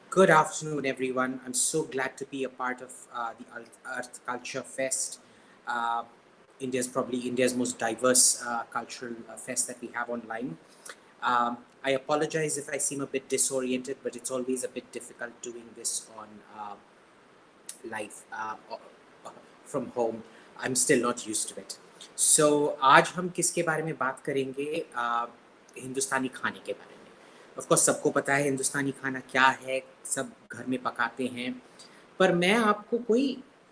Good afternoon, everyone. I'm so glad to be a part of the Earth Culture Fest. India's probably India's most diverse cultural fest that we have online. I apologize if I seem a bit disoriented, but it's always a bit difficult doing this on live from home. I'm still not used to it. So आज हम किसके बारे में बात करेंगे? हिंदुस्तानी खाने के बारे में. ऑफ कोर्स सबको पता है हिंदुस्तानी खाना क्या है, सब घर में पकाते हैं, पर मैं आपको कोई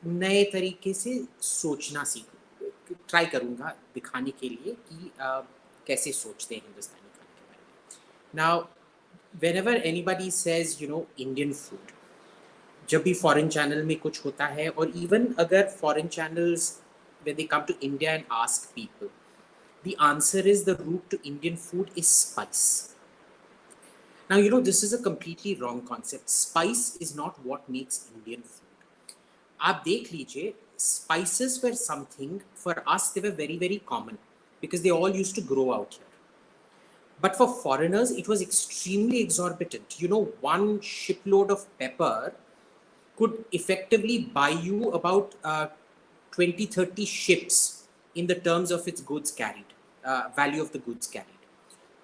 नए तरीके से सोचना ट्राई करूँगा दिखाने के लिए कि कैसे सोचते हैं हिंदुस्तानी खाने के बारे में. Now whenever anybody says Indian food, जब भी फॉरेन चैनल में कुछ होता है, और इवन अगर foreign channels when they come to India and ask people, the answer is the route to Indian food is spice. Now, this is a completely wrong concept. Spice is not what makes Indian food. आप देख लीजिए, spices were something, for us they were very, very common because they all used to grow out here. But for foreigners, it was extremely exorbitant. One shipload of pepper could effectively buy you about 20-30 ships in the terms of its goods carried, value of the goods carried.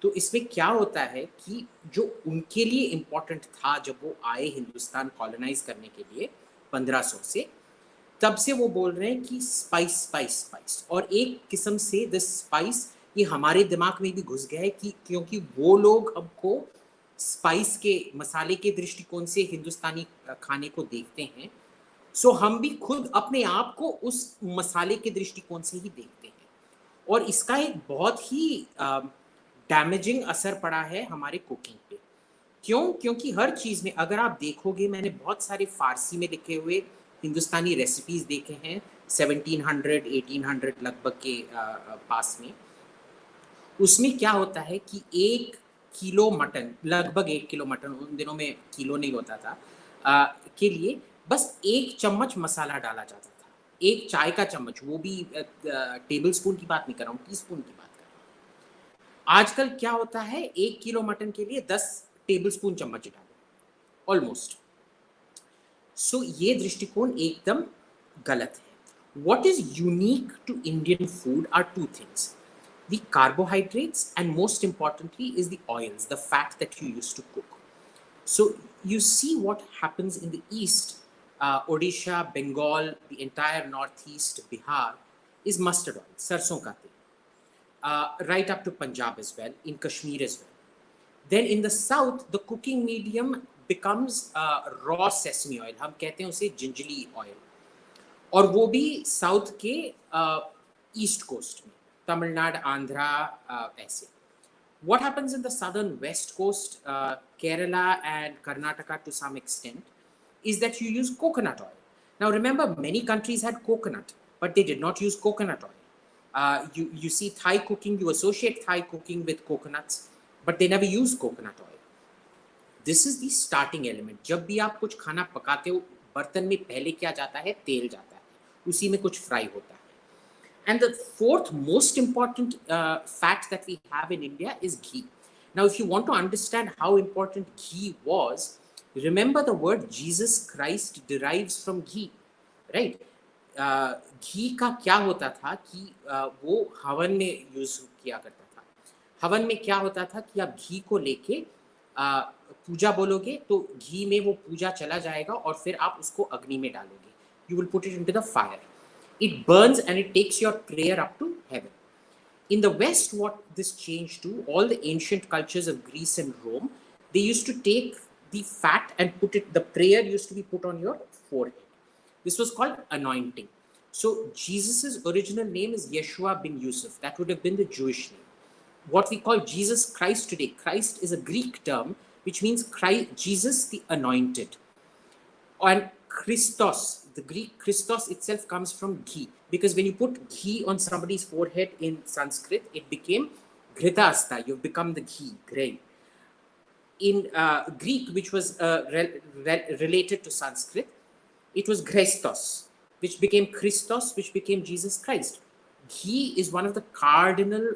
तो इसमें क्या होता है कि जो उनके लिए important था जब वो आए हिंदुस्तान कॉलोनाइज करने के लिए 1500 से, तब से वो बोल रहे हैं कि स्पाइस स्पाइस स्पाइस, और एक किस्म से द स्पाइस ये हमारे दिमाग में भी घुस गया है कि क्योंकि वो लोग हमको स्पाइस के मसाले के दृष्टिकोण से हिंदुस्तानी खाने को देखते हैं, सो हम भी खुद अपने आप को उस मसाले के दृष्टिकोण से ही देखते हैं, और इसका एक बहुत ही डैमेजिंग असर पड़ा है हमारे कुकिंग पे. क्योंकि हर चीज़ में अगर आप देखोगे, मैंने बहुत सारे फारसी में लिखे हुए हिंदुस्तानी रेसिपीज़ देखे हैं 1700 1800 लगभग के पास में. उसमें क्या होता है कि 1 किलो मटन, लगभग 1 किलो मटन, उन दिनों में किलो नहीं होता था, के लिए बस 1 चम्मच मसाला डाला जाता था, 1 चाय का चम्मच, वो भी टेबल स्पून की बात नहीं कर रहा हूँ, टी स्पून की बात कर रहा हूँ. आजकल क्या होता है, 1 किलो मटन के लिए 10 टेबल स्पून चम्मच डालो ऑलमोस्ट. सो ये दृष्टिकोण एकदम गलत है. What is unique to Indian food are 2 things: the carbohydrates, and most importantly is the oils, the fat that you use to cook. So you see what happens in the east, Odisha, Bengal, the entire northeast, Bihar, is mustard oil, sarson ka tel. Right up to Punjab as well, in Kashmir as well. Then in the south, the cooking medium becomes raw sesame oil. हम कहते हैं उसे gingelly oil, और वो भी south के east coast में, तमिलनाडु, आंध्रा, ऐसे. What happens in the southern west coast, Kerala and Karnataka to some extent, is that you use coconut oil. Now remember, many countries had coconut, but they did not use coconut oil. You see Thai cooking, you associate Thai cooking with coconuts, but they never use coconut oil. This is the starting element. जब भी आप कुछ खाना पकाते हो, बर्तन में पहले क्या जाता है, तेल जाता है, उसी में कुछ फ्राई होता है. And the fourth most important fact that we have in India is ghee. Now, if you want to understand how important ghee was, remember the word Jesus Christ derives from ghee, right? घी का क्या होता था कि वो हवन में use किया करता था. हवन में क्या होता था कि आप घी को लेके पूजा बोलोगे तो घी में वो पूजा चला जाएगा, और फिर आप उसको अग्नि में डालोगे. You will put it into the fire. It burns and it takes your prayer up to heaven. In the West, what this changed to, all the ancient cultures of Greece and Rome, they used to take the fat and put it, the prayer used to be put on your forehead. This was called anointing. So Jesus's original name is Yeshua bin Yusuf. That would have been the Jewish name. What we call Jesus Christ today, Christ is a Greek term which means Christ, Jesus the anointed. And Christos, the Greek Christos itself comes from ghee, because when you put ghee on somebody's forehead in Sanskrit, it became Ghritaasta. You've become the ghee, grey. In Greek, which was related to Sanskrit, it was Christos, which became Christos, which became Jesus Christ. Ghee is one of the cardinal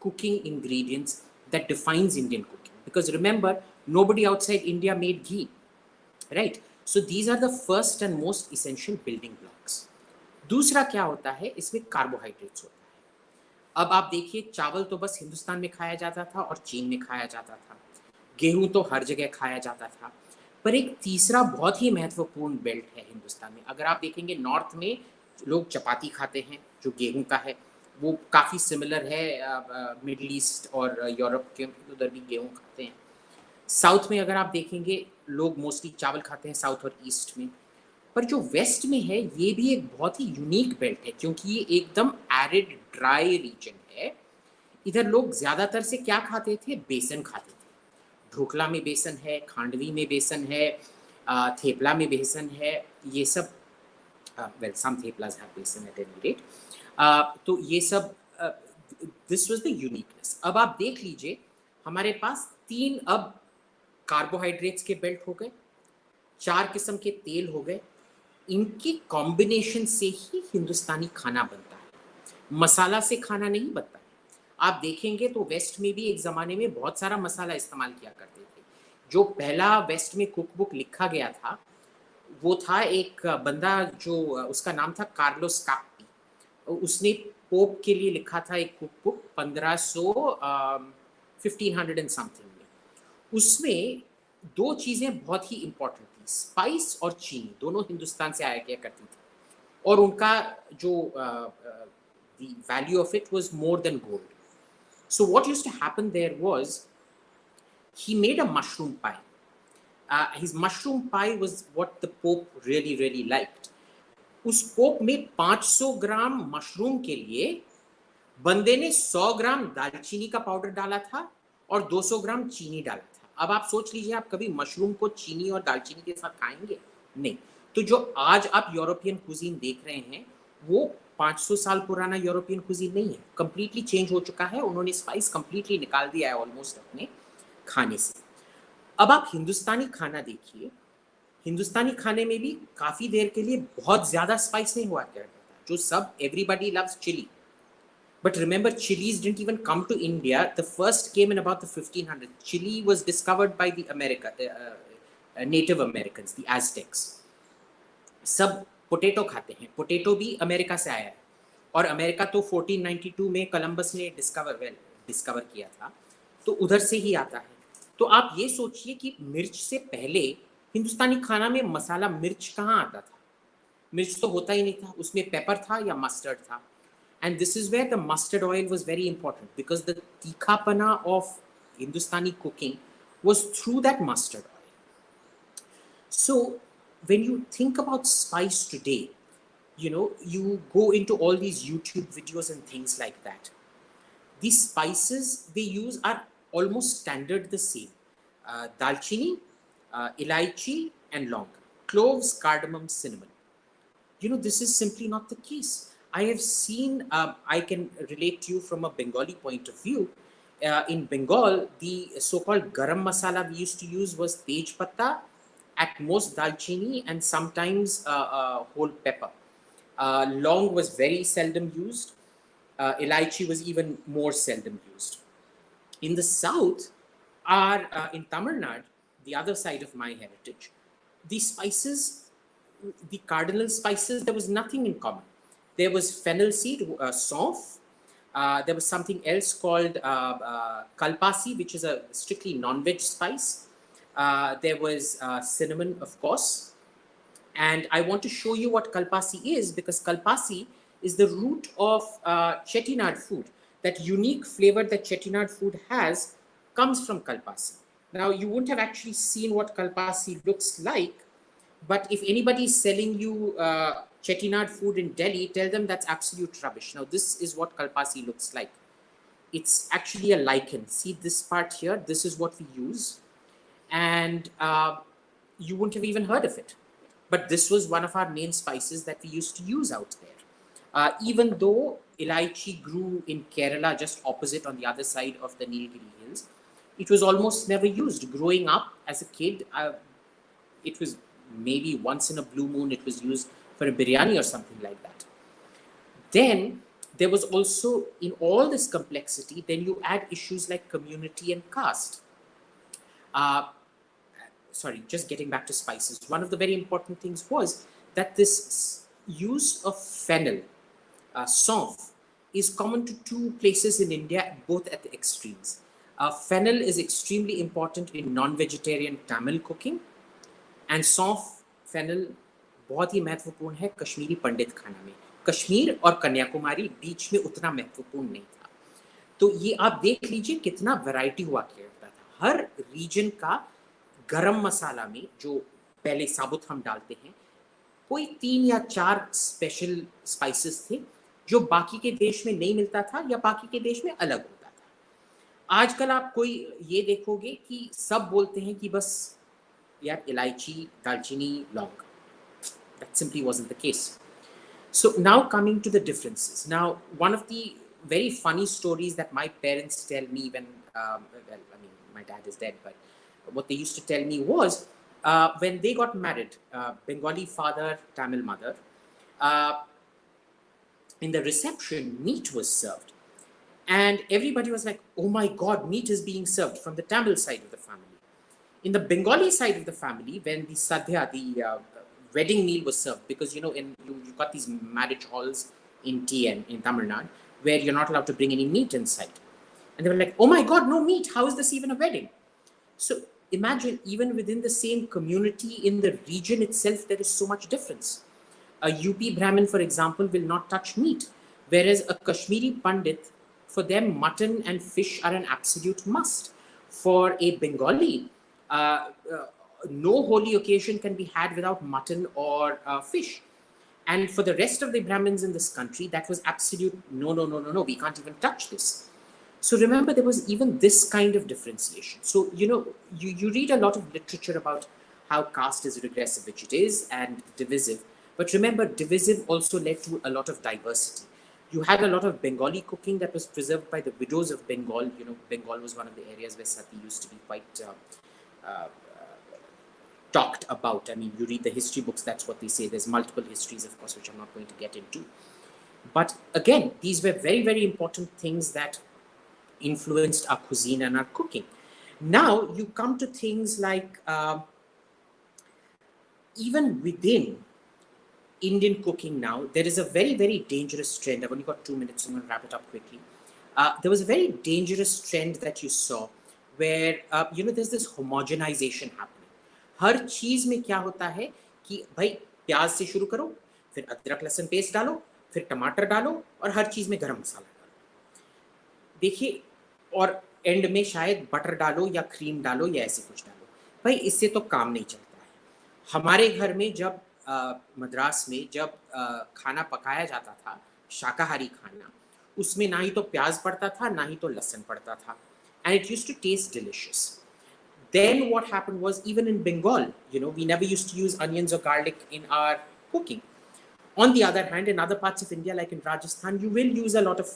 cooking ingredients that defines Indian cooking. Because remember, nobody outside India made ghee, right? So these are the first and most essential building blocks. दूसरा क्या होता है, इसमें carbohydrates होता है. अब आप देखिए, चावल तो बस हिंदुस्तान में खाया जाता था और चीन में खाया जाता था. गेहूं तो हर जगह खाया जाता था. पर एक तीसरा बहुत ही महत्वपूर्ण बेल्ट है हिंदुस्तान में. अगर आप देखेंगे, नॉर्थ में लोग चपाती खाते हैं जो गेहूं का है, वो काफ़ी सिमिलर है मिडिल ईस्ट और यूरोप के, उधर भी गेहूं खाते हैं. साउथ में अगर आप देखेंगे, लोग मोस्टली चावल खाते हैं साउथ और ईस्ट में. पर जो वेस्ट में है, ये भी एक बहुत ही यूनिक बेल्ट है, क्योंकि ये एकदम एरिड ड्राई रीजन है. इधर लोग ज़्यादातर से क्या खाते थे? बेसन खाते थे. ढोकला में बेसन है, खांडवी में बेसन है, थेपला में बेसन है, ये सब. वेल, सम थेपलाज हैव बेसन एट एनी रेट. तो ये सब, दिस वाज द यूनिकनेस. अब आप देख लीजिए, हमारे पास 3 अब कार्बोहाइड्रेट्स के बेल्ट हो गए, 4 किस्म के तेल हो गए. इनकी कॉम्बिनेशन से ही हिंदुस्तानी खाना बनता है, मसाला से खाना नहीं बनता है. आप देखेंगे तो वेस्ट में भी एक ज़माने में बहुत सारा मसाला इस्तेमाल किया करते थे. जो पहला वेस्ट में कुक बुक लिखा गया था, वो था एक बंदा, जो उसका नाम था कार्लोस काप्पी. उसने पोप के लिए लिखा था एक कुक बुक 1500 एंड समथिंग में. उसमें 2 चीज़ें बहुत ही इंपॉर्टेंट थी, स्पाइस और चीनी. दोनों हिंदुस्तान से आया किया करती थी, और उनका जो the value of it was more than gold. So what used to happen there was, he made a mushroom pie. His mushroom pie was what the Pope really liked. उस पोप में 500 ग्राम मशरूम के लिए बंदे ने 100 ग्राम दालचीनी का powder डाला था और 200 ग्राम चीनी डाला था. अब आप सोच लीजिए, आप कभी मशरूम को चीनी और दालचीनी के साथ खाएंगे? नहीं. तो जो आज आप यूरोपियन कुजीन देख रहे हैं, वो 500 साल पुराना यूरोपियन कुजीन नहीं है, कंप्लीटली चेंज हो चुका है. उन्होंने स्पाइस कंप्लीटली निकाल दिया है ऑलमोस्ट अपने खाने से. अब आप हिंदुस्तानी खाना देखिए, हिंदुस्तानी खाने में भी काफ़ी देर के लिए बहुत ज़्यादा स्पाइस नहीं हुआ करता था. जो सब, everybody loves chilli, but remember, chilies didn't even come to India. The first came in about the 1500s. Chili was discovered by the Native Americans, the Aztecs. सब पोटैटो खाते हैं, पोटैटो भी अमेरिका से आया है, और अमेरिका तो 1492 में कोलंबस ने डिस्कवर किया था, तो उधर से ही आता है. तो आप ये सोचिए कि मिर्च से पहले हिंदुस्तानी खाना में मसाला मिर्च कहाँ आता था? मिर्च तो होता ही नहीं था, उसमें पेपर था या मस्टर्ड था. And this is where the mustard oil was very important, because the tikhapana of Hindustani cooking was through that mustard oil. So when you think about spice today, you go into all these YouTube videos and things like that. These spices they use are almost standard the same. Dalchini, ilaichi and long, cloves, cardamom, cinnamon. This is simply not the case. I have seen, I can relate to you from a Bengali point of view. In Bengal, the so-called garam masala we used to use was tej patta, at most dalchini, and sometimes whole pepper. Long was very seldom used. Ilaichi was even more seldom used. In the south, in Tamil Nadu, the other side of my heritage, the spices, the cardinal spices, there was nothing in common. There was fennel seed, saunf. There was something else called kalpasi, which is a strictly non-veg spice. There was cinnamon, of course. And I want to show you what kalpasi is, because kalpasi is the root of Chettinad food. That unique flavor that Chettinad food has comes from kalpasi. Now, you wouldn't have actually seen what kalpasi looks like, but if anybody is selling you Chettinad food in Delhi, tell them that's absolute rubbish. Now, this is what kalpasi looks like. It's actually a lichen. See this part here? This is what we use. And you wouldn't have even heard of it. But this was one of our main spices that we used to use out there. Even though ilaichi grew in Kerala, just opposite on the other side of the Nilgiri Hills, it was almost never used. Growing up as a kid, it was maybe once in a blue moon it was used for a biryani or something like that. Then there was also, in all this complexity, then you add issues like community and caste. Uh, Sorry, just getting back to spices, one of the very important things was that this use of fennel, saunf, is common to two places in India, both at the extremes. Fennel is extremely important in non-vegetarian Tamil cooking, and सौंफ fennel बहुत ही महत्वपूर्ण है कश्मीरी पंडित खाना में. कश्मीर और कन्याकुमारी बीच में उतना महत्वपूर्ण नहीं था. तो ये आप देख लीजिए कितना वैरायटी हुआ करता था. हर रीजन का गरम मसाला में जो पहले साबुत हम डालते हैं, कोई 3 या 4 स्पेशल स्पाइसेस थे जो बाकी के देश में नहीं मिलता था या बाकी के देश में अलग होता था. आजकल आप कोई ये देखोगे कि सब बोलते हैं कि बस यार इलायची, दालचीनी, लौंग. That simply wasn't the case. So now coming to the differences. Now, one of the very funny stories that my parents tell me when, well, I mean, my dad is dead, but what they used to tell me was when they got married, Bengali father, Tamil mother, uh, in the reception, meat was served. And everybody was like, oh my God, meat is being served from the Tamil side of the family. In the Bengali side of the family, when the sadhya, the wedding meal was served, because you you've got these marriage halls in TN in Tamil Nadu where you're not allowed to bring any meat inside, and they were like, "Oh my God, no meat! How is this even a wedding?" So imagine, even within the same community in the region itself, there is so much difference. A UP Brahmin, for example, will not touch meat, whereas a Kashmiri Pandit, for them, mutton and fish are an absolute must. For a Bengali, no holy occasion can be had without mutton or fish. And for the rest of the Brahmins in this country, that was absolute no, we can't even touch this. So remember, there was even this kind of differentiation. So, you read a lot of literature about how caste is regressive, which it is, and divisive. But remember, divisive also led to a lot of diversity. You had a lot of Bengali cooking that was preserved by the widows of Bengal. Bengal was one of the areas where sati used to be quite talked about. I mean, you read the history books, that's what they say. There's multiple histories, of course, which I'm not going to get into. But again, these were very, very important things that influenced our cuisine and our cooking. Now, you come to things like even within Indian cooking now, there is a very, very dangerous trend. I've only got 2 minutes, so I'm going to wrap it up quickly. There was a very dangerous trend that you saw where, there's this homogenization happening. हर चीज में क्या होता है कि भाई प्याज से शुरू करो, फिर अदरक लहसुन पेस्ट डालो, फिर टमाटर डालो, और हर चीज में गरम मसाला डालो. देखिए, और एंड में शायद बटर डालो या क्रीम डालो या ऐसे कुछ डालो. भाई इससे तो काम नहीं चलता है. हमारे घर में जब मद्रास में जब खाना पकाया जाता था, शाकाहारी खाना, उसमें ना ही तो प्याज पड़ता था, ना ही तो लहसुन पड़ता था. And it used to taste delicious. Then what happened was, even in Bengal, we never used to use onions or garlic in our cooking. On the other hand, in other parts of India, like in Rajasthan, you will use a lot of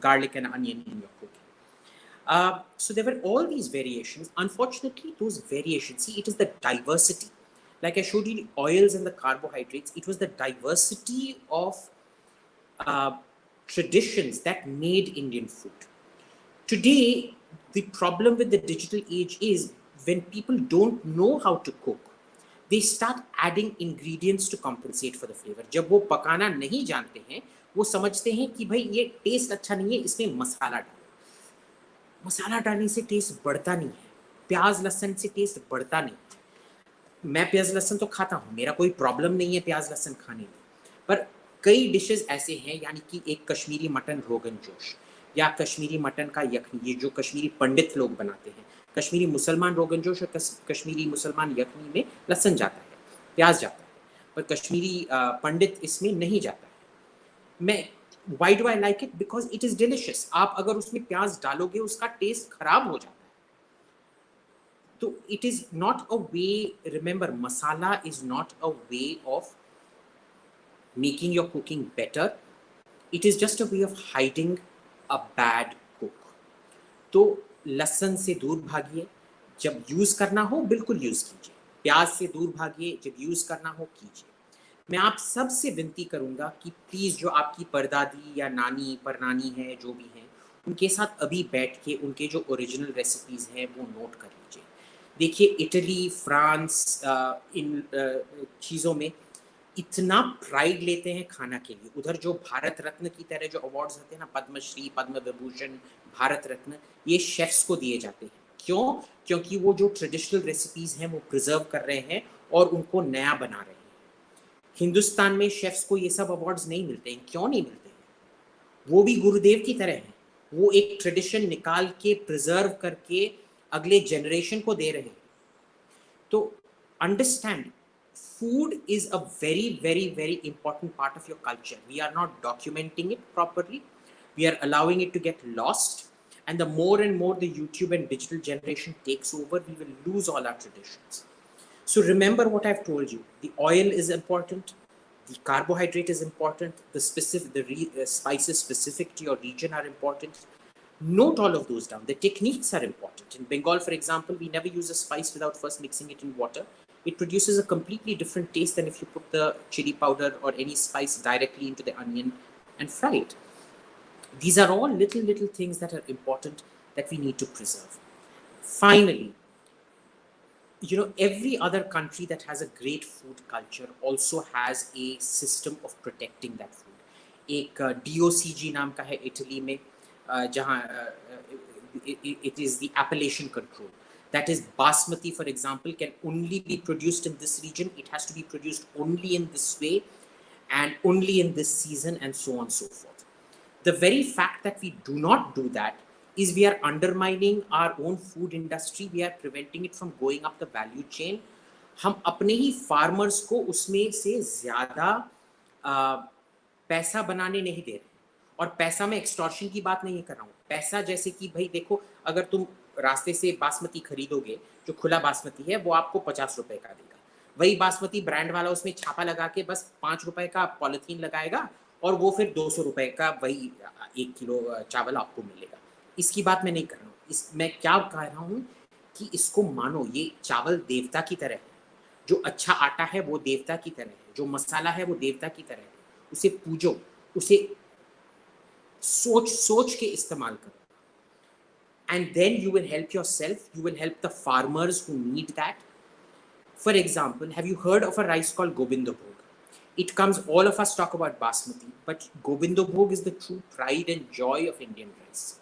garlic and onion in your cooking. So there were all these variations. Unfortunately, those variations, see, it is the diversity. Like I showed you the oils and the carbohydrates, it was the diversity of traditions that made Indian food. Today, the problem with the digital age is when people don't know how to cook, they start adding ingredients to compensate for the flavor. जब वो पकाना नहीं जानते हैं, वो समझते हैं कि भाई ये टेस्ट अच्छा नहीं है, इसमें मसाला डालो. मसाला डालने से टेस्ट बढ़ता नहीं है. प्याज लहसुन से टेस्ट बढ़ता नहीं है. मैं प्याज लहसुन तो खाता हूँ, मेरा कोई प्रॉब्लम नहीं है प्याज लहसुन खाने में, पर कई डिशेस ऐसे हैं, यानी कि एक कश्मीरी मटन रोगन जोश या कश्मीरी मटन का यखनी, ये जो कश्मीरी पंडित लोग बनाते हैं, कश्मीरी मुसलमान रोगन जोश और कश्मीरी मुसलमान यखनी में लहसुन जाता है, प्याज जाता है, पर कश्मीरी पंडित इसमें नहीं जाता है. मैं why do I like it? Because it is delicious. आप अगर उसमें प्याज डालोगे, उसका टेस्ट खराब हो जाता है. So it is not a way, remember, masala is not a way of making your cooking better. It is just a way of hiding a bad cook. तो लहसुन से दूर भागिए, जब यूज करना हो बिल्कुल यूज कीजिए. प्याज से दूर भागिए, जब यूज करना हो कीजिए. मैं आप सबसे विनती करूंगा कि प्लीज़ जो आपकी परदादी या नानी परनानी है जो भी हैं, उनके साथ अभी बैठ के उनके जो ओरिजिनल रेसिपीज़ हैं वो नोट कर लीजिए। देखिए इटली, फ्रांस इन चीज़ों में इतना प्राइड लेते हैं खाना के लिए। उधर जो भारत रत्न की तरह जो अवार्ड्स होते हैं ना, पद्मश्री, पद्म विभूषण, भारत रत्न, ये शेफ्स को दिए जाते हैं। क्यों? क्योंकि वो जो ट्रेडिशनल रेसिपीज़ हैं वो प्रिज़र्व कर रहे हैं और उनको नया बना रहे हैं। हिंदुस्तान में शेफ्स को ये सब अवार्ड्स नहीं मिलते हैं। क्यों नहीं मिलते हैं? वो भी गुरुदेव की तरह हैं। वो एक ट्रेडिशन निकाल के प्रिज़र्व करके अगले जनरेशन को दे रहे हैं। तो understand, food is a very important part of your culture. We are not documenting it properly. We are allowing it to get lost, and the more and more the YouTube and digital generation takes over, we will lose all our traditions. So remember what I've told you. The oil is important, the carbohydrate is important, the spices specific to your region are important. Note all of those down. The techniques are important. In Bengal, for example, we never use a spice without first mixing it in water. It produces a completely different taste than if you put the chili powder or any spice directly into the onion and fry it. These are all little things that are important that we need to preserve. Finally, every other country that has a great food culture also has a system of protecting that food. एक DOCG नाम का है Italy में, जहाँ it is the appellation control. That is, basmati, for example, can only be produced in this region. It has to be produced only in this way and only in this season, and so on and so forth. The very fact that we do not do that is we are undermining our own food industry. We are preventing it from going up the value chain. हम अपने ही farmers को उसमें से ज़्यादा पैसा बनाने नहीं दे रहे। और पैसा में एक्सटॉर्शन की बात नहीं कर रहा हूँ। पैसा जैसे कि भाई देखो, अगर तुम रास्ते से बासमती खरीदोगे, जो खुला बासमती है वो आपको 50 रुपए का देगा। वही बासमती ब्रांड वाला उसमें छापा लगा के बस 5 रुपए का पॉलिथीन लगाएगा और वो फिर 200 रुपए का वही 1 किलो चावल आपको मिलेगा। इसकी बात मैं नहीं कर रहा हूँ। मैं क्या कह रहा हूँ कि इसको मानो, ये चावल देवता की तरह है। जो अच्छा आटा है वो देवता की तरह है, जो मसाला है वो देवता की तरह है। उसे पूजो, उसे सोच के इस्तेमाल करो, and then you will help yourself, you will help the farmers who need that. For example, have you heard of a rice called Gobindo Bhog? It comes, all of us talk about basmati, but Gobindo Bhog is the true pride and joy of Indian rice.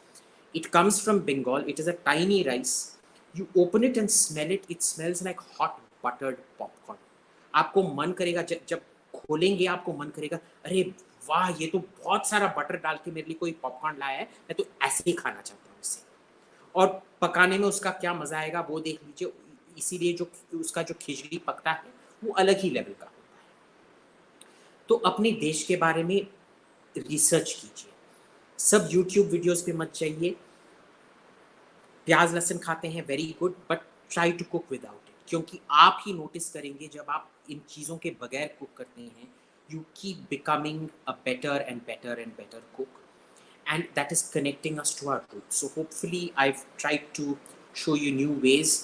It comes from Bengal. It is a tiny rice. You open it and smell it. It smells like hot buttered popcorn. आपको मन करेगा, जब खोलेंगे आपको मन करेगा, अरे वाह, ये तो बहुत सारा बटर डाल के मेरे लिए कोई पॉपकॉर्न लाया है, मैं तो ऐसे ही खाना चाहता हूँ इसे। और पकाने में उसका क्या मज़ा आएगा वो देख लीजिए। इसीलिए जो उसका जो खिचड़ी पकता है वो अलग ही लेवल का होता है। तो अपने देश के बारे में रिसर्च कीजिए। सब यूट्यूब वीडियोस पे मत जाइए। प्याज लहसुन खाते हैं, very good, but try to cook without it, क्योंकि आप ही नोटिस करेंगे जब आप इन चीज़ों के बगैर कुक करते हैं, you keep becoming a better and better cook, and that is connecting us to our roots. So hopefully I've tried to show you new ways.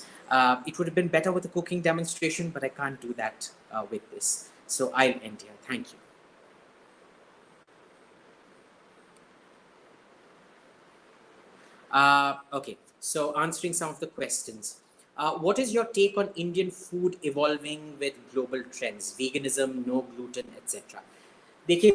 It would have been better with a cooking demonstration, but I can't do that with this. So I'll end here. Thank you. Okay, so answering some of the questions. What is your take on Indian food evolving with global trends? Veganism, no gluten, etc. देखिए,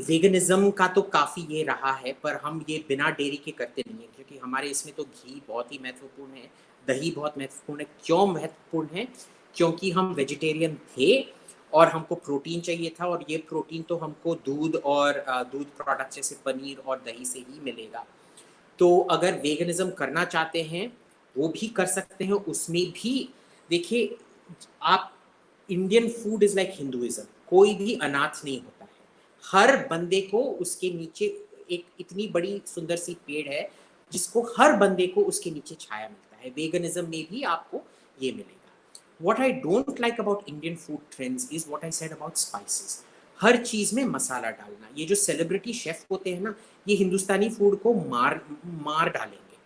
veganism का तो काफ़ी ये रहा है, पर हम ये बिना डेयरी के करते नहीं हैं, क्योंकि हमारे इसमें तो घी बहुत ही महत्वपूर्ण है, दही बहुत महत्वपूर्ण है। क्यों महत्वपूर्ण है? क्योंकि हम वेजिटेरियन थे और हमको प्रोटीन चाहिए था, और ये प्रोटीन तो हमको दूध और दूध प्रोडक्ट जैसे पनीर और दही से ही मिलेगा। तो अगर वेगनिज्म करना चाहते हैं वो भी कर सकते हैं। उसमें भी देखिए, आप, Indian food is like Hinduism, कोई भी अनाथ नहीं होता है। हर बंदे को उसके नीचे एक इतनी बड़ी सुंदर सी पेड़ है जिसको हर बंदे को उसके नीचे छाया मिलता है। वेगनिज्म में भी आपको ये मिलेगा। What I don't like about Indian food trends is what I said about spices. हर चीज में मसाला डालना। ये जो सेलिब्रिटी शेफ होते हैं ना, ये हिंदुस्तानी फूड को मार डालेंगे,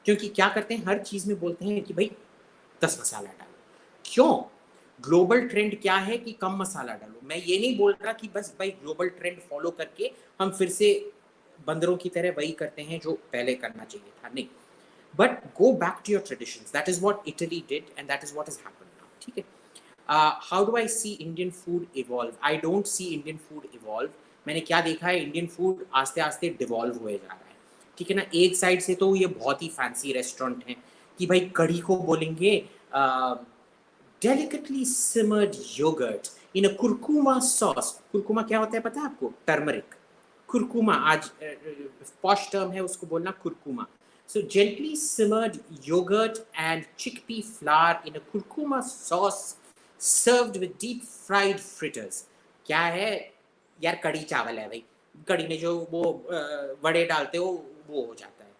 क्योंकि क्या करते हैं, हर चीज में बोलते हैं कि भाई 10 मसाला डालो। क्यों? ग्लोबल ट्रेंड क्या है कि कम मसाला डालो। मैं ये नहीं बोल रहा कि बस भाई ग्लोबल ट्रेंड फॉलो करके हम फिर से बंदरों की तरह वही करते हैं जो पहले करना चाहिए था, नहीं। But go back to your traditions, that is what Italy did and that is what is happened now, ठीक है। How do I see Indian food evolve? I don't see Indian food evolve. मैंने क्या देखा है, Indian food आस्ते आस्ते devolve हुए जा रहा है, ठीक है ना। एक साइड से तो ये बहुत ही फैंसी रेस्टोरेंट है कि भाई कढ़ी को बोलेंगे delicately simmered yogurt in a kurkuma sauce. Curcuma क्या होता है पता है आपको? टर्मरिक। कुरकुमा आज पॉश टर्म है उसको बोलना curcuma. So gently simmered yogurt and chickpea flour in a kurkuma sauce served with deep fried fritters. क्या है यार? कड़ी चावल है भाई। कड़ी में जो वो वड़े डालते हो वो हो जाता है।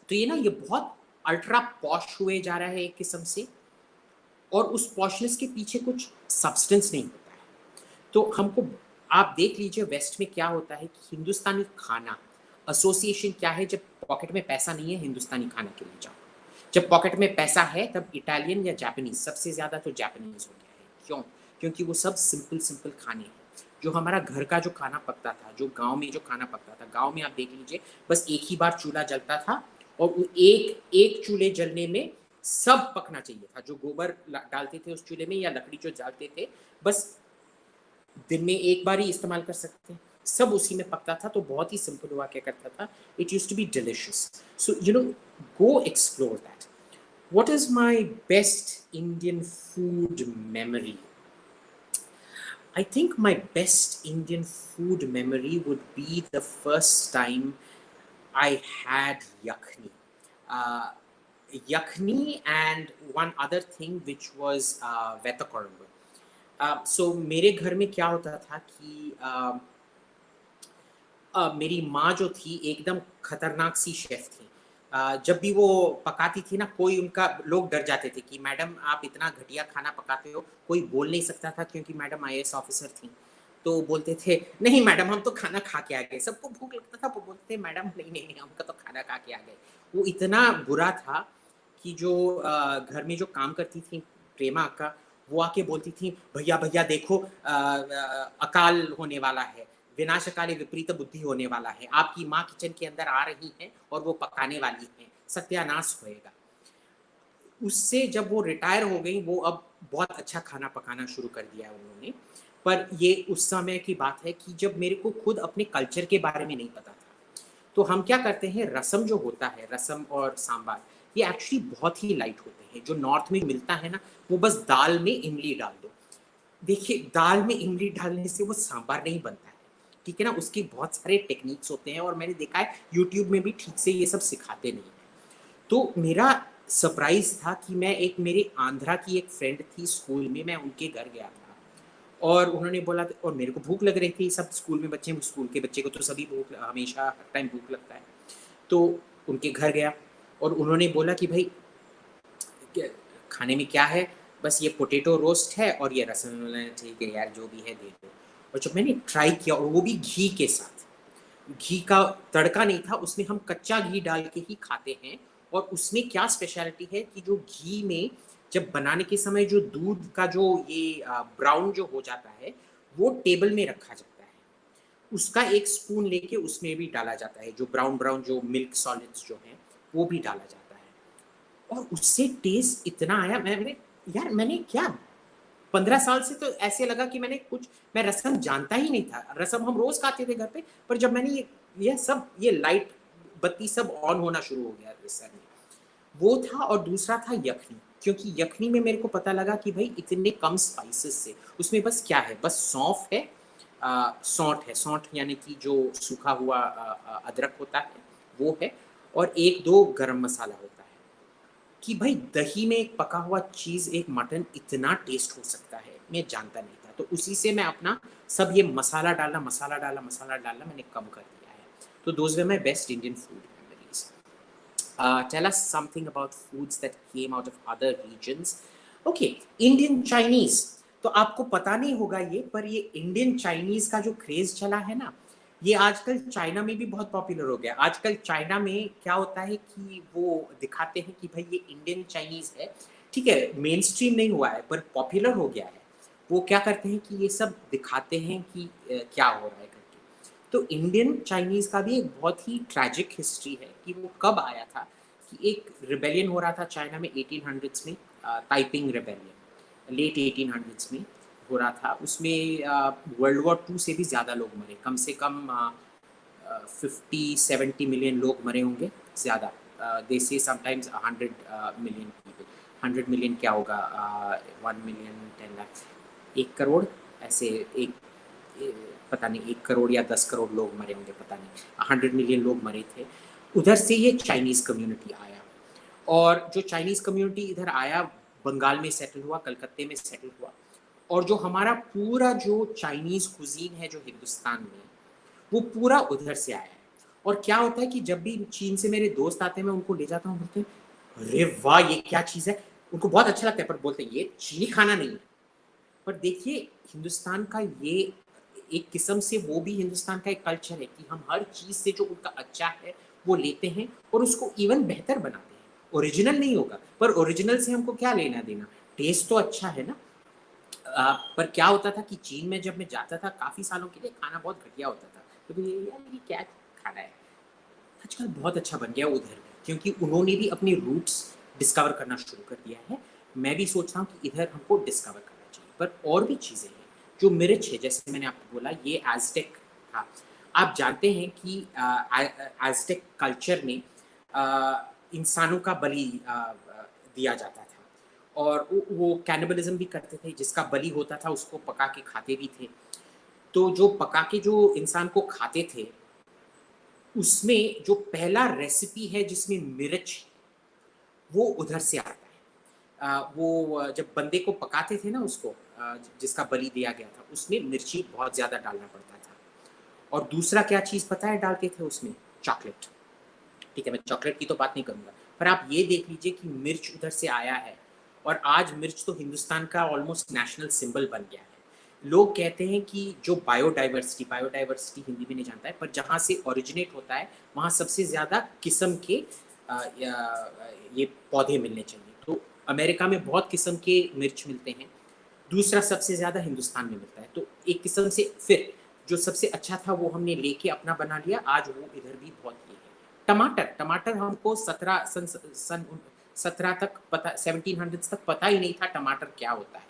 तो ये ना ये बहुत अल्ट्रा पॉश हुए जा रहा है एक किस्म से, और उस पॉशनेस के पीछे कुछ सब्सटेंस नहीं होता है। तो हमको आप देख लीजिए वेस्ट में क्या होता है कि हिंदुस्तानी खाना एसोसिएशन क्या है, जब पॉकेट में पैसा नहीं है हिंदुस्तानी खाना के लिए जाओ, जब पॉकेट में पैसा है तब इटालियन या जापानीज, सबसे ज़्यादा तो जापानीज हो गया है। क्यों? क्योंकि वो सब सिंपल सिंपल खाने हैं। जो हमारा घर का जो खाना पकता था, जो गांव में जो खाना पकता था, गांव में आप देख लीजिए बस एक ही बार चूल्हा जलता था और वो एक एक चूल्हे जलने में सब पकना चाहिए था। जो गोबर डालते थे उस चूल्हे में या लकड़ी जो डालते थे, बस दिन में एक बार ही इस्तेमाल कर सकते हैं, सब उसी में पकता था। तो बहुत ही सिंपल हुआ क्या करता था, it used to be delicious. So you know, go explore that. What is my best Indian food memory? I think my best Indian food memory would be the first time I had yakhni. Uh, Yakhni and one other thing which was veta koramba. So मेरे घर में क्या होता था कि मेरी माँ जो थी एकदम खतरनाक सी शेफ थी। जब भी वो पकाती थी ना, कोई उनका लोग डर जाते थे कि मैडम आप इतना घटिया खाना पकाते हो। कोई बोल नहीं सकता था क्योंकि मैडम आईएएस ऑफिसर थी। तो बोलते थे नहीं मैडम हम तो खाना खा के आ गए। सबको भूख लगता था, वो बोलते थे मैडम नहीं नहीं नहीं हमका तो खाना खा के आ गए। वो इतना बुरा था कि जो घर में जो काम करती थी प्रेमा अक्का, वो आके बोलती थी भैया भैया देखो अकाल होने वाला है, विनाशकाले विपरीत बुद्धि होने वाला है, आपकी माँ किचन के अंदर आ रही है और वो पकाने वाली है, सत्यानाश होएगा। उससे जब वो रिटायर हो गई, वो अब बहुत अच्छा खाना पकाना शुरू कर दिया उन्होंने। पर ये उस समय की बात है कि जब मेरे को खुद अपने कल्चर के बारे में नहीं पता था। तो हम क्या करते हैं, रसम जो होता है, रसम और सांबार, ये एक्चुअली बहुत ही लाइट होते हैं। जो नॉर्थ में मिलता है ना, वो बस दाल में इमली डाल दो। देखिए दाल में इमली डालने से वो सांबार नहीं बनता है, ठीक है ना। उसके बहुत सारे टेक्निक्स होते हैं और मैंने देखा है यूट्यूब में भी ठीक से ये सब सिखाते नहीं है। तो मेरा सरप्राइज था कि मैं एक मेरे आंध्रा की एक फ्रेंड थी स्कूल में, मैं उनके घर गया था और उन्होंने बोला, और मेरे को भूख लग रही थी। सब स्कूल में बच्चे, स्कूल के बच्चे को तो सभी भूख, हमेशा हर टाइम भूख लगता है। तो उनके घर गया और उन्होंने बोला कि भाई खाने में क्या है? बस ये पोटैटो रोस्ट है और ये रसम। ठीक है यार जो भी है दे दो। और जब मैंने ट्राई किया, और वो भी घी के साथ, घी का तड़का नहीं था उसमें, हम कच्चा घी डाल के ही खाते हैं। और उसमें क्या स्पेशलिटी है कि जो घी में जब बनाने के समय जो दूध का जो ये ब्राउन जो हो जाता है, वो टेबल में रखा जाता है। उसका एक स्पून लेके उसमें भी डाला जाता है, जो ब्राउन ब्राउन जो मिल्क सॉलिड्स जो हैं वो भी डाला जाता है। और उससे टेस्ट इतना आया, मैंने क्या 15 साल से तो ऐसे लगा कि मैं रसम जानता ही नहीं था। रसम हम रोज खाते थे घर पे, पर जब मैंने ये लाइट बत्ती सब ऑन होना शुरू हो गया सर में, वो था। और दूसरा था यखनी, क्योंकि यखनी में मेरे को पता लगा कि भाई इतने कम स्पाइसेस से, उसमें बस क्या है, बस सौंफ है, सौंठ है, सौंठ यानी कि जो सूखा हुआ अदरक होता है वो है, और एक दो गरम मसाला होता है। कि भाई दही में एक पका हुआ चीज़, एक मटन इतना टेस्ट हो सकता है, मैं जानता नहीं था। तो उसी से मैं अपना सब ये मसाला डालना मैंने कम कर दिया है। तो those were my best Indian food memories. Tell us something about foods that came out of other regions. Okay, Indian Chinese. तो आपको पता नहीं होगा ये, पर ये इंडियन चाइनीज का जो क्रेज चला है ना, ये आजकल चाइना में भी बहुत पॉपुलर हो गया। आजकल चाइना में क्या होता है कि वो दिखाते हैं कि भाई ये इंडियन चाइनीज है, ठीक है, मेन स्ट्रीम नहीं हुआ है पर पॉपुलर हो गया है। वो क्या करते हैं कि ये सब दिखाते हैं कि क्या हो रहा है करके। तो इंडियन चाइनीज़ का भी एक बहुत ही ट्रैजिक हिस्ट्री है कि वो कब आया था कि एक रिबेलियन हो रहा था चाइना में 1800s में, ताइपिंग रिबेलियन लेट 1800s में हो रहा था। उसमें वर्ल्ड वॉर 2 से भी ज़्यादा लोग मरे, कम से कम 50-70 मिलियन लोग मरे होंगे ज़्यादा। दे से समटाइम्स 100 मिलियन पीपल। 100 मिलियन क्या होगा, 1 मिलियन 10 लाख, 1 करोड़ ऐसे, एक पता नहीं 1 करोड़ या 10 करोड़ लोग मरे होंगे, पता नहीं। 100 मिलियन लोग मरे थे। उधर से ये चाइनीज़ कम्युनिटी आया, और जो चाइनीज़ कम्युनिटी इधर आया बंगाल में सेटल हुआ, कलकत्ते में सेटल हुआ। और जो हमारा पूरा जो चाइनीज़ कुजीन है जो हिंदुस्तान में, वो पूरा उधर से आया है। और क्या होता है कि जब भी चीन से मेरे दोस्त आते हैं मैं उनको ले जाता हूँ, बोलते हैं अरे वाह ये क्या चीज़ है, उनको बहुत अच्छा लगता है पर बोलते हैं ये चीनी खाना नहीं है। पर देखिए हिंदुस्तान का ये एक किस्म से वो भी हिंदुस्तान का एक कल्चर है कि हम हर चीज़ से जो उनका अच्छा है वो लेते हैं और उसको इवन बेहतर बनाते हैं। ओरिजिनल नहीं होगा पर ओरिजिनल से हमको क्या लेना देना, टेस्ट तो अच्छा है ना। पर क्या होता था कि चीन में जब मैं जाता था काफ़ी सालों के लिए, खाना बहुत घटिया होता था। तो ये यार ये क्या खाना है। आजकल बहुत अच्छा बन गया उधर भी, क्योंकि उन्होंने भी अपने रूट्स डिस्कवर करना शुरू कर दिया है। मैं भी सोच रहा हूँ कि इधर हमको डिस्कवर करना चाहिए। पर और भी चीज़ें हैं जो मिर्च है, जैसे मैंने आपको बोला ये एज़टेक था। आप जानते हैं कि एज़टेक कल्चर में इंसानों का बलि दिया जाता था, और वो कैनिबलिज्म भी करते थे। जिसका बलि होता था उसको पका के खाते भी थे। तो जो पका के जो इंसान को खाते थे, उसमें जो पहला रेसिपी है जिसमें मिर्च, वो उधर से आता है। वो जब बंदे को पकाते थे ना उसको, जिसका बलि दिया गया था, उसमें मिर्ची बहुत ज़्यादा डालना पड़ता था। और दूसरा क्या चीज़ पता है डालते थे उसमें? चॉकलेट। ठीक है, मैं चॉकलेट की तो बात नहीं करूँगा, पर आप ये देख लीजिए कि मिर्च उधर से आया है, और आज मिर्च तो हिंदुस्तान का ऑलमोस्ट नेशनल सिंबल बन गया है। लोग कहते हैं कि जो बायोडाइवर्सिटी हिंदी में नहीं जानता है, पर जहाँ से ओरिजिनेट होता है वहाँ सबसे ज़्यादा किस्म के ये पौधे मिलने चाहिए। तो अमेरिका में बहुत किस्म के मिर्च मिलते हैं, दूसरा सबसे ज़्यादा हिंदुस्तान में मिलता है। तो एक किस्म से फिर जो सबसे अच्छा था वो हमने लेके अपना बना लिया, आज वो इधर भी बहुत ये है। टमाटर हमको 17 तक पता, 1700 तक पता ही नहीं था टमाटर क्या होता है।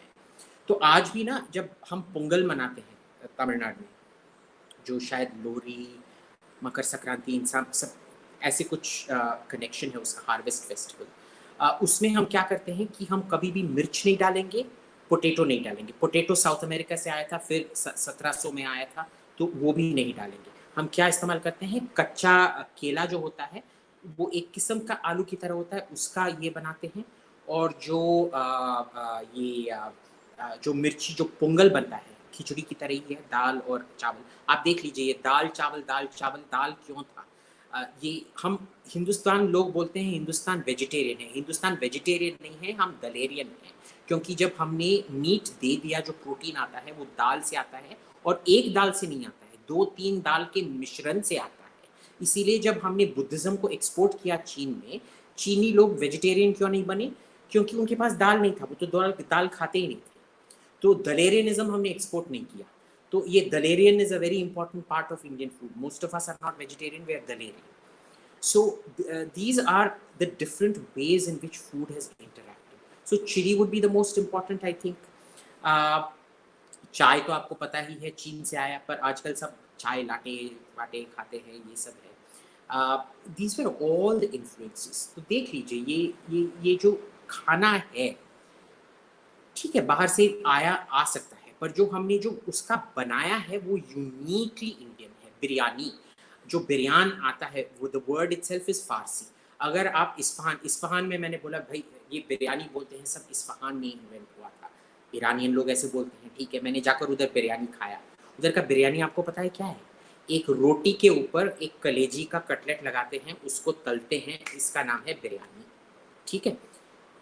तो आज भी ना जब हम पोंगल मनाते हैं तमिलनाडु में, जो शायद लोहरी, मकर संक्रांति, इन सब ऐसे कुछ कनेक्शन है उसका, हार्वेस्ट फेस्टिवल। उसमें हम क्या करते हैं कि हम कभी भी मिर्च नहीं डालेंगे, पोटैटो नहीं डालेंगे। पोटैटो साउथ अमेरिका से आया था, फिर 1700 में आया था, तो वो भी नहीं डालेंगे। हम क्या इस्तेमाल करते हैं, कच्चा केला जो होता है, वो एक किस्म का आलू की तरह होता है, उसका ये बनाते हैं। और जो जो मिर्ची जो पोंगल बनता है, खिचड़ी की तरह ही है, दाल और चावल। आप देख लीजिए ये दाल चावल दाल चावल, दाल क्यों था? ये हम हिंदुस्तान, लोग बोलते हैं हिंदुस्तान वेजिटेरियन है। हिंदुस्तान वेजिटेरियन नहीं है, हम दलेरियन हैं। क्योंकि जब हमने मीट दे दिया, जो प्रोटीन आता है वो दाल से आता है, और एक दाल से नहीं आता है, 2-3 दाल के मिश्रण से आता है। इसीलिए जब हमने बुद्धिज़्म को एक्सपोर्ट किया चीन में, चीनी लोग वेजिटेरियन क्यों नहीं बने? क्योंकि उनके पास दाल नहीं था, वो तो दाल खाते ही नहीं थे। तो दलेरियनिज्म हमने एक्सपोर्ट नहीं किया। तो ये दलेरियन is a very important part of Indian food. Most of us are not vegetarian, we are दलेरियन। So these are the different ways in which food has interacted. So chili would be the most important, I think. चाय तो आपको पता ही है चीन से आया, पर आजकल सब चाय लाटे वाटे खाते हैं, ये सब है। These were all the influences. तो देख लीजिए ये जो खाना है, ठीक है बाहर से आया आ सकता है, पर जो हमने जो उसका बनाया है वो यूनिकली इंडियन है। बिरयानी, जो बिरयान आता है, वो द वर्ड इटसेल्फ इज फारसी। अगर आप इस्फहान में, मैंने बोला भाई ये बिरयानी बोलते हैं, सब इस्फहान में इन्वेंट हुआ था। ईरानियन लोग ऐसे बोलते हैं, ठीक है। मैंने जाकर उधर बिरयानी खाया। उधर का बिरयानी आपको पता है क्या है? एक रोटी के ऊपर एक कलेजी का कटलेट लगाते हैं, उसको तलते हैं, इसका नाम है बिरयानी। ठीक है,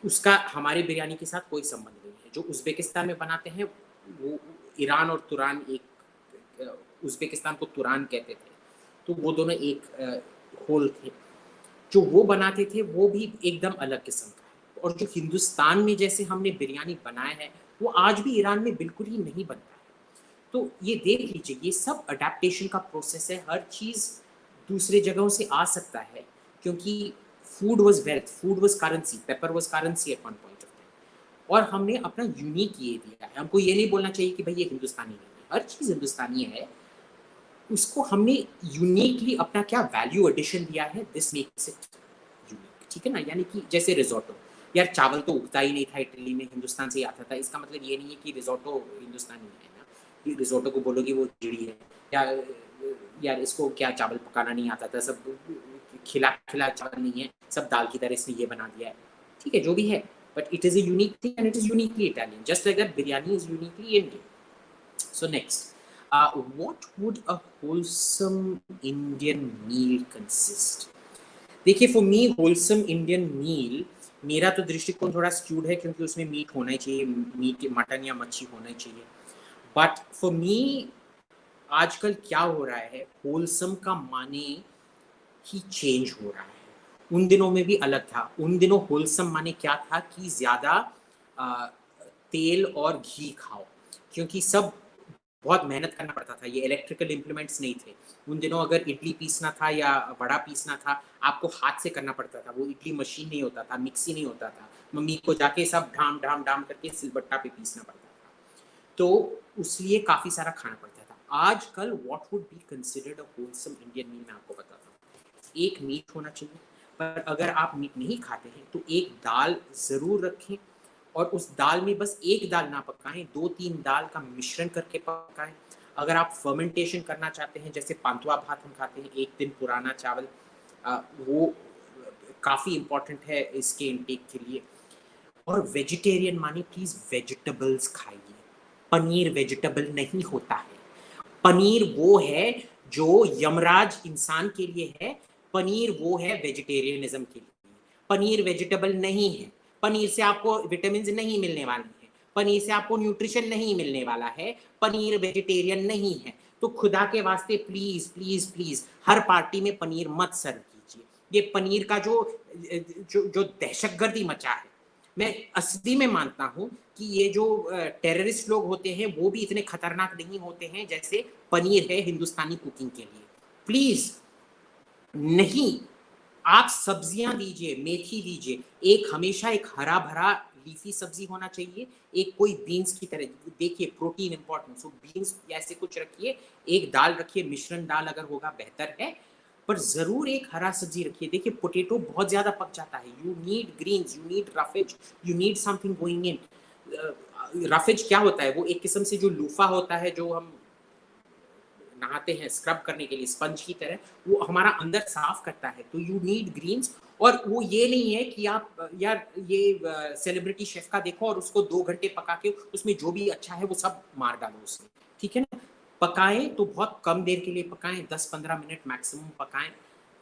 उसका हमारी बिरयानी के साथ कोई संबंध नहीं है। जो उज़्बेकिस्तान में बनाते हैं, वो ईरान और तुरान एक, उज़्बेकिस्तान को तुरान कहते थे, तो वो दोनों एक होल थे। जो वो बनाते थे वो भी एकदम अलग किस्म का है। और जो हिंदुस्तान में जैसे हमने बिरयानी बनाया है वो आज भी ईरान में बिल्कुल ही नहीं बनता है। तो ये देख लीजिए, ये सब अडेप्टेशन का प्रोसेस है। हर चीज़ दूसरे जगहों से आ सकता है, क्योंकि food was wealth, food was currency, paper was currency at one point of time. और हमने अपना यूनिक ये दिया है। हमको ये नहीं बोलना चाहिए कि भाई ये हिंदुस्तानी नहीं है, हर चीज़ हिंदुस्तानी है। उसको हमने यूनिकली अपना क्या वैल्यू एडिशन दिया है, दिस मेक्स इट यूनिक, ठीक है ना। यानी कि जैसे रिजोटो, यार चावल तो उगता ही नहीं था इटली में, हिंदुस्तान से ही आता था। इसका मतलब ये नहीं है कि रिजोटो हिंदुस्तानी है ना। कि रिजोटो को बोलोगे वो चिड़ी है, या यार इसको क्या चावल पकाना नहीं आता था, सब खिला खिला चावल नहीं है, सब दाल की तरह इसने ये बना दिया है। ठीक है, जो भी है, but it is a unique thing and it is uniquely Italian, just like that biryani is uniquely Indian. So next, what would a wholesome Indian meal consist? देखिए, फॉर मी होलसम इंडियन मील, मेरा तो दृष्टिकोण थोड़ा skewed है, क्योंकि उसमें meet होना ही चाहिए, मीट मटन या मच्छी होना ही चाहिए। बट फॉर मी आजकल क्या हो रहा है, होलसम का माने ही चेंज हो रहा है। उन दिनों में भी अलग था। उन दिनों होलसम माने क्या था कि ज़्यादा तेल और घी खाओ, क्योंकि सब बहुत मेहनत करना पड़ता था। ये इलेक्ट्रिकल इम्प्लीमेंट्स नहीं थे उन दिनों। अगर इडली पीसना था या वड़ा पीसना था, आपको हाथ से करना पड़ता था। वो इडली मशीन नहीं होता था, मिक्सी नहीं होता था, मम्मी को जाके सब ढाम ढाम ढाम करके सिलबट्टा पे पीसना पड़ता था। तो उसलिए काफ़ी सारा खाना पड़ता था। आजकल what would be considered a wholesome Indian meal, मैं आपको बताता हूँ। एक मीट होना चाहिए, पर अगर आप मीट नहीं खाते हैं तो एक दाल ज़रूर रखें, और उस दाल में बस एक दाल ना पकाएं, 2-3 दाल का मिश्रण करके पकाएं। अगर आप फर्मेंटेशन करना चाहते हैं, जैसे पांतुआ भात हम खाते हैं, 1 दिन पुराना चावल, वो काफ़ी इम्पोर्टेंट है इसके इनटेक के लिए। और वेजिटेरियन माने प्लीज़ वेजिटेबल्स खाइए। पनीर वेजिटेबल नहीं होता है। पनीर वो है जो यमराज इंसान के लिए है, पनीर वो है वेजिटेरियनिज्म के लिए। पनीर वेजिटेबल नहीं है। पनीर से आपको विटामिन नहीं मिलने वाले हैं, पनीर से आपको न्यूट्रिशन नहीं मिलने वाला है, पनीर वेजिटेरियन नहीं है। तो खुदा के वास्ते please please please her party में पनीर मत सर्व कीजिए। ये पनीर का जो जो जो दहशतगर्दी मचा है, मैं असली में मानता हूं कि ये जो टेररिस्ट लोग होते हैं वो भी इतने खतरनाक नहीं होते हैं जैसे पनीर है हिंदुस्तानी कुकिंग के लिए। प्लीज नहीं, आप सब्जियां दीजिए, मेथी दीजिए, एक हमेशा एक हरा भरा लीफी सब्जी होना चाहिए, एक कोई बीन्स की तरह। देखिए प्रोटीन इंपॉर्टेंट, सो बीन्स ऐसे कुछ रखिए, एक दाल रखिए, मिश्रण दाल अगर होगा बेहतर है, पर जरूर एक हरा सब्जी रखिए। देखिए पोटैटो बहुत ज्यादा पक जाता है, you need greens, you need roughage, you need something going in. Roughage क्या होता है, वो एक किस्म से जो लूफा होता है, जो हम नहाते हैं स्क्रब करने के लिए स्पंज की तरह, वो हमारा अंदर साफ करता है। तो यू नीड ग्रीन्स। और वो ये नहीं है कि आप यार ये सेलिब्रिटी शेफ का देखो और उसको 2 घंटे पका के उसमें जो भी अच्छा है वो सब मार डालो उसमें, ठीक है ना। पकाएं तो बहुत कम देर के लिए पकाएं, 10-15 मिनट मैक्सिमम पकाएं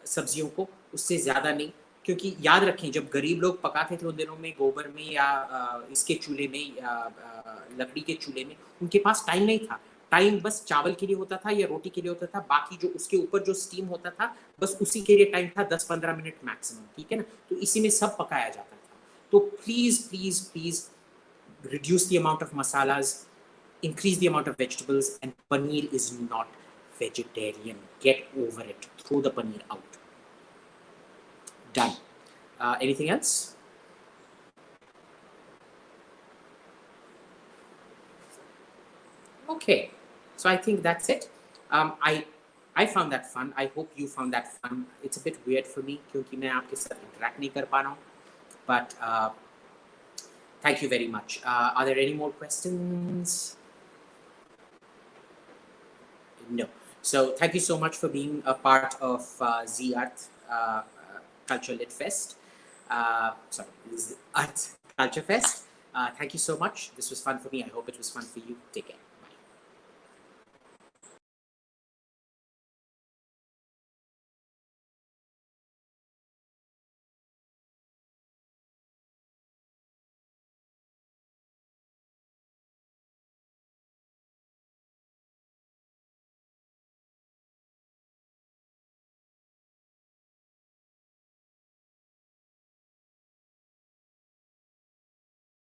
सब्जियों को, उससे ज़्यादा नहीं। क्योंकि याद रखें, जब गरीब लोग पकाते थे उन दिनों में गोबर में या इसके चूल्हे में या लकड़ी के चूल्हे में, उनके पास टाइम नहीं था। टाइम बस चावल के लिए होता था या रोटी के लिए होता था, बाकी जो उसके ऊपर जो स्टीम होता था बस उसी के लिए टाइम था, 10-15 मिनट मैक्सिमम, ठीक है ना। तो इसी में सब पकाया जाता था। तो please please please reduce the amount of masalas, increase the amount of vegetables, and paneer is not vegetarian. Get over it. Throw the paneer out. Done. Anything else? Okay. So I think that's it. I found that fun. I hope you found that fun. It's a bit weird for me क्योंकि मैं आपके साथ interact नहीं कर पा रहा हूँ. But thank you very much. Are there any more questions? No. So thank you so much for being a part of Z Art Culture Lit Fest. Sorry, Z Art Culture Fest. Thank you so much. This was fun for me. I hope it was fun for you. Take care.